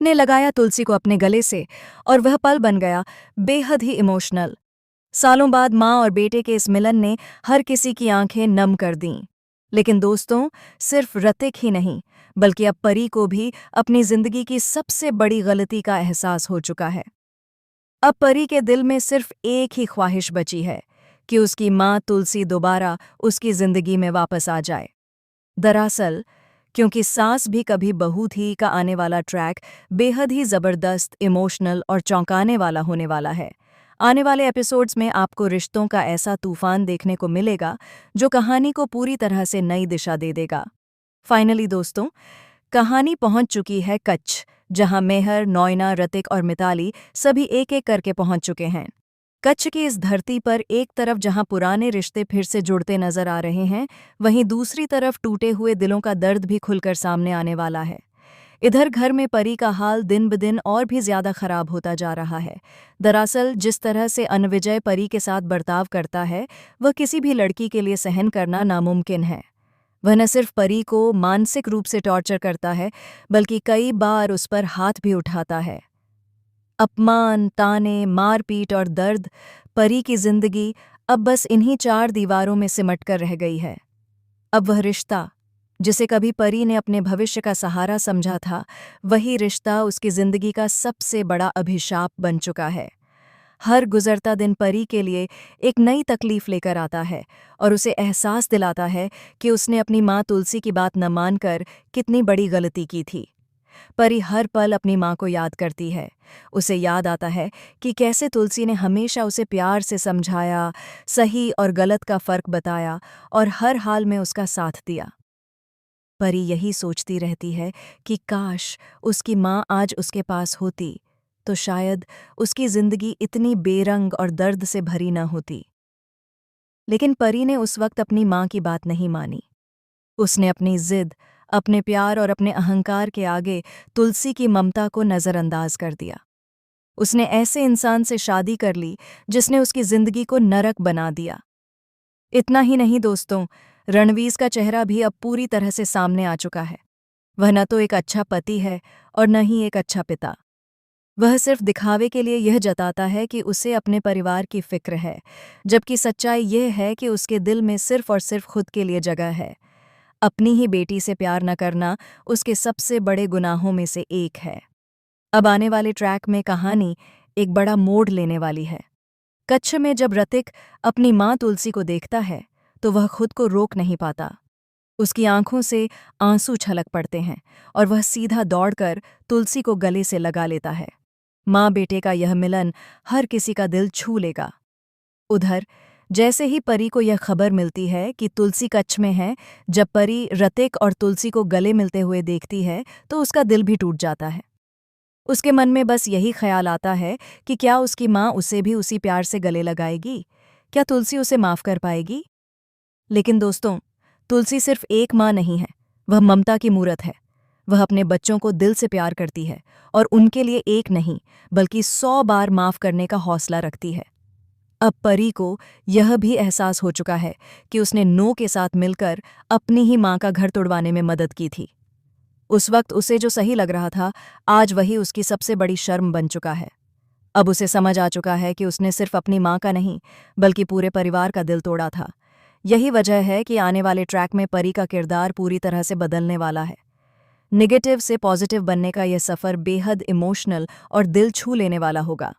ने लगाया तुलसी को अपने गले से और वह पल बन गया बेहद ही इमोशनल। सालों बाद माँ और बेटे के इस मिलन ने हर किसी की आंखें नम कर दीं। लेकिन दोस्तों, सिर्फ ऋतिक ही नहीं, बल्कि अब परी को भी अपनी जिंदगी की सबसे बड़ी गलती का एहसास हो चुका है। अब परी के दिल में सिर्फ एक ही ख्वाहिश बची है कि उसकी माँ तुलसी दोबारा उसकी जिंदगी में वापस आ जाए। दरअसल, क्योंकि सास भी कभी बहू थी का आने वाला ट्रैक बेहद ही जबरदस्त, इमोशनल और चौंकाने वाला होने वाला है। आने वाले एपिसोड्स में आपको रिश्तों का ऐसा तूफान देखने को मिलेगा जो कहानी को पूरी तरह से नई दिशा दे देगा। फाइनली दोस्तों, कहानी पहुंच चुकी है कच्छ, जहां मेहर, नॉयना, ऋतिक और मिताली सभी एक एक करके पहुंच चुके हैं। कच्छ की इस धरती पर एक तरफ जहां पुराने रिश्ते फिर से जुड़ते नजर आ रहे हैं, वहीं दूसरी तरफ टूटे हुए दिलों का दर्द भी खुलकर सामने आने वाला है। इधर घर में परी का हाल दिन ब दिन और भी ज्यादा खराब होता जा रहा है। दरअसल जिस तरह से अनविजय परी के साथ बर्ताव करता है, वह किसी भी लड़की के लिए सहन करना नामुमकिन है। वह न सिर्फ परी को मानसिक रूप से टॉर्चर करता है, बल्कि कई बार उस पर हाथ भी उठाता है। अपमान, ताने, मारपीट और दर्द, परी की जिंदगी अब बस इन्हीं चार दीवारों में सिमट कर रह गई है। अब वह रिश्ता जिसे कभी परी ने अपने भविष्य का सहारा समझा था, वही रिश्ता उसकी जिंदगी का सबसे बड़ा अभिशाप बन चुका है। हर गुजरता दिन परी के लिए एक नई तकलीफ लेकर आता है और उसे एहसास दिलाता है कि उसने अपनी माँ तुलसी की बात न मानकर कितनी बड़ी गलती की थी। परी हर पल अपनी माँ को याद करती है। उसे याद आता है कि कैसे तुलसी ने हमेशा उसे प्यार से समझाया, सही और गलत का फर्क बताया और हर हाल में उसका साथ दिया। परी यही सोचती रहती है कि काश उसकी माँ आज उसके पास होती, तो शायद उसकी जिंदगी इतनी बेरंग और दर्द से भरी न होती। लेकिन परी ने उस वक्त अपनी माँ की बात नहीं मानी। उसने अपनी जिद, अपने प्यार और अपने अहंकार के आगे तुलसी की ममता को नज़रअंदाज कर दिया। उसने ऐसे इंसान से शादी कर ली जिसने उसकी जिंदगी को नरक बना दिया। इतना ही नहीं दोस्तों, रणवीर का चेहरा भी अब पूरी तरह से सामने आ चुका है। वह न तो एक अच्छा पति है और न ही एक अच्छा पिता। वह सिर्फ दिखावे के लिए यह जताता है कि उसे अपने परिवार की फिक्र है, जबकि सच्चाई यह है कि उसके दिल में सिर्फ और सिर्फ खुद के लिए जगह है। अपनी ही बेटी से प्यार न करना उसके सबसे बड़े गुनाहों में से एक है। अब आने वाले ट्रैक में कहानी एक बड़ा मोड़ लेने वाली है। कच्छ में जब ऋतिक अपनी माँ तुलसी को देखता है, तो वह खुद को रोक नहीं पाता। उसकी आंखों से आंसू छलक पड़ते हैं और वह सीधा दौड़कर तुलसी को गले से लगा लेता है। माँ बेटे का यह मिलन हर किसी का दिल छू लेगा। उधर जैसे ही परी को यह खबर मिलती है कि तुलसी कच्छ में है, जब परी ऋतिक और तुलसी को गले मिलते हुए देखती है, तो उसका दिल भी टूट जाता है। उसके मन में बस यही ख्याल आता है कि क्या उसकी माँ उसे भी उसी प्यार से गले लगाएगी? क्या तुलसी उसे माफ कर पाएगी? लेकिन दोस्तों, तुलसी सिर्फ एक माँ नहीं है, वह ममता की मूरत है। वह अपने बच्चों को दिल से प्यार करती है और उनके लिए एक नहीं, बल्कि 100 बार माफ करने का हौसला रखती है। अब परी को यह भी एहसास हो चुका है कि उसने नो के साथ मिलकर अपनी ही माँ का घर तोड़वाने में मदद की थी। उस वक्त उसे जो सही लग रहा था, आज वही उसकी सबसे बड़ी शर्म बन चुका है। अब उसे समझ आ चुका है कि उसने सिर्फ अपनी माँ का नहीं, बल्कि पूरे परिवार का दिल तोड़ा था। यही वजह है कि आने वाले ट्रैक में परी का किरदार पूरी तरह से बदलने वाला है। नेगेटिव से पॉजिटिव बनने का यह सफ़र बेहद इमोशनल और दिल छू लेने वाला होगा।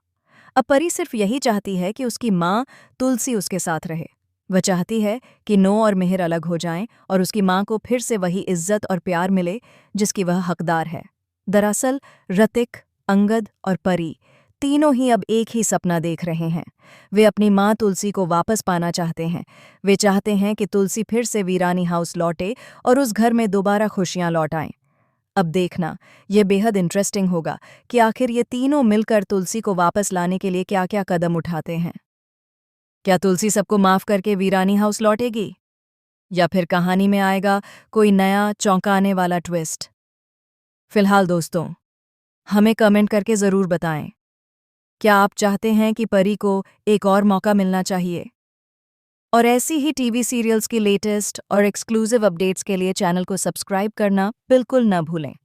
अब परी सिर्फ यही चाहती है कि उसकी माँ तुलसी उसके साथ रहे। वह चाहती है कि नो और मिहिर अलग हो जाएं और उसकी माँ को फिर से वही इज्जत और प्यार मिले जिसकी वह हकदार है। दरअसल ऋतिक, अंगद और परी तीनों ही अब एक ही सपना देख रहे हैं। वे अपनी माँ तुलसी को वापस पाना चाहते हैं। वे चाहते हैं कि तुलसी फिर से वीरानी हाउस लौटे और उस घर में दोबारा खुशियाँ लौट आएं। अब देखना, ये बेहद इंटरेस्टिंग होगा कि आखिर ये तीनों मिलकर तुलसी को वापस लाने के लिए क्या-क्या कदम उठाते हैं। क्या तुलसी सबको माफ करके वीरानी हाउस लौटेगी? या फिर कहानी में आएगा कोई नया चौंकाने वाला ट्विस्ट? फिलहाल दोस्तों, हमें कमेंट करके ज़रूर बताएं, क्या आप चाहते हैं कि परी को एक और मौका मिलना चाहिए? और ऐसी ही टीवी सीरियल्स की लेटेस्ट और एक्सक्लूसिव अपडेट्स के लिए चैनल को सब्सक्राइब करना बिल्कुल न भूलें।